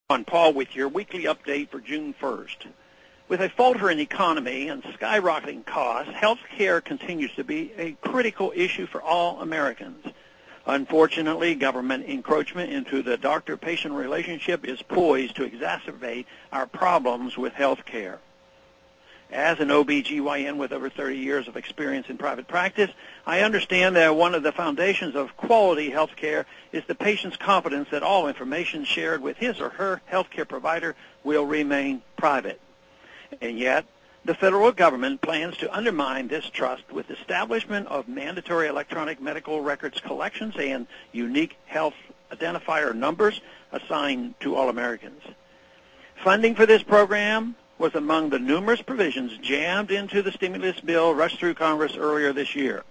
On Paul with your weekly update for June 1st. With a faltering economy and skyrocketing costs, health care continues to be a critical issue for all Americans. Unfortunately, government encroachment into the doctor-patient relationship is poised to exacerbate our problems with health care. As an OB/GYN with over 30 years of experience in private practice, I understand that one of the foundations of quality health care is the patient's confidence that all information shared with his or her health care provider will remain private. And yet, the federal government plans to undermine this trust with establishment of mandatory electronic medical records collections and unique health identifier numbers assigned to all Americans. Funding for this program was among the numerous provisions jammed into the stimulus bill rushed through Congress earlier this year.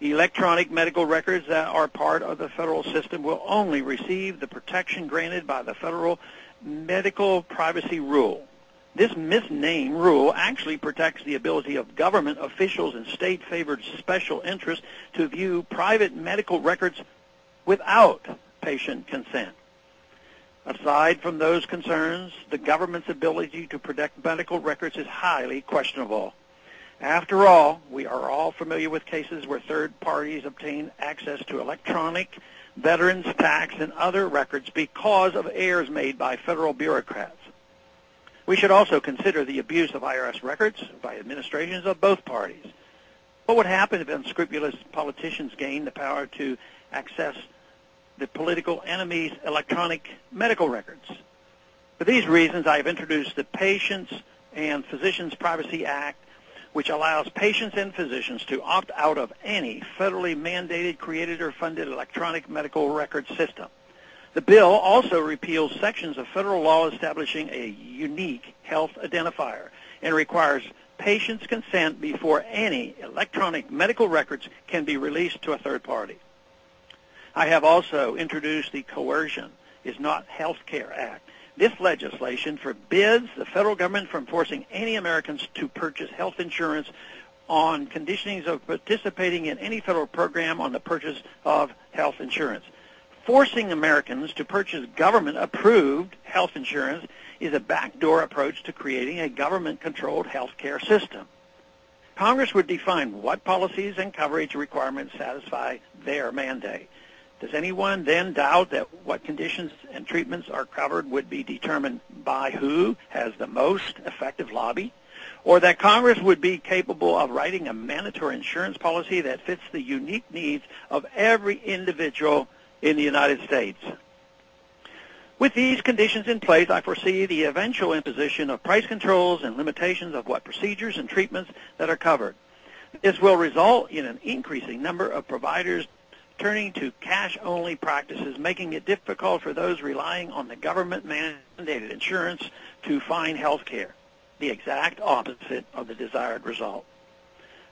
Electronic medical records that are part of the federal system will only receive the protection granted by the federal medical privacy rule. This misnamed rule actually protects the ability of government officials and state-favored special interests to view private medical records without patient consent. Aside from those concerns, the government's ability to protect medical records is highly questionable. After all, we are all familiar with cases where third parties obtain access to electronic, veterans, tax, and other records because of errors made by federal bureaucrats. We should also consider the abuse of IRS records by administrations of both parties. What would happen if unscrupulous politicians gained the power to access the political enemy's electronic medical records? For these reasons, I have introduced the Patients and Physicians Privacy Act, which allows patients and physicians to opt out of any federally mandated, created, or funded electronic medical record system. The bill also repeals sections of federal law establishing a unique health identifier and requires patients' consent before any electronic medical records can be released to a third party. I have also introduced the Coercion is Not Health Care Act. This legislation forbids the federal government from forcing any Americans to purchase health insurance on conditionings of participating in any federal program on the purchase of health insurance. Forcing Americans to purchase government-approved health insurance is a backdoor approach to creating a government-controlled health care system. Congress would define what policies and coverage requirements satisfy their mandate. Does anyone then doubt that what conditions and treatments are covered would be determined by who has the most effective lobby? Or that Congress would be capable of writing a mandatory insurance policy that fits the unique needs of every individual in the United States? With these conditions in place, I foresee the eventual imposition of price controls and limitations of what procedures and treatments that are covered. This will result in an increasing number of providers turning to cash-only practices, making it difficult for those relying on the government-mandated insurance to find health care, the exact opposite of the desired result.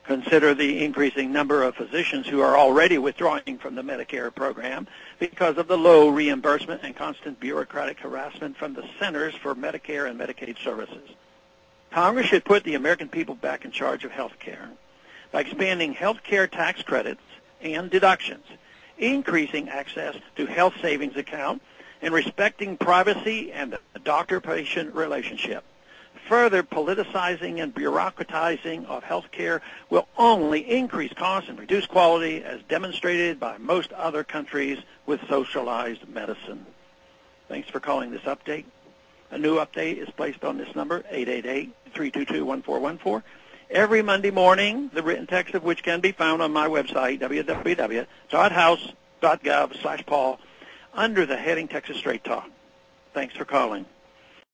Consider the increasing number of physicians who are already withdrawing from the Medicare program because of the low reimbursement and constant bureaucratic harassment from the Centers for Medicare and Medicaid Services. Congress should put the American people back in charge of health care by expanding health care tax credits and deductions, increasing access to health savings account, and respecting privacy and the doctor-patient relationship. Further politicizing and bureaucratizing of health care will only increase costs and reduce quality, as demonstrated by most other countries with socialized medicine. Thanks for calling this update. A new update is placed on this number, 888-322-1414. Every Monday morning, the written text of which can be found on my website, www.house.gov/Paul, under the heading Texas Straight Talk. Thanks for calling.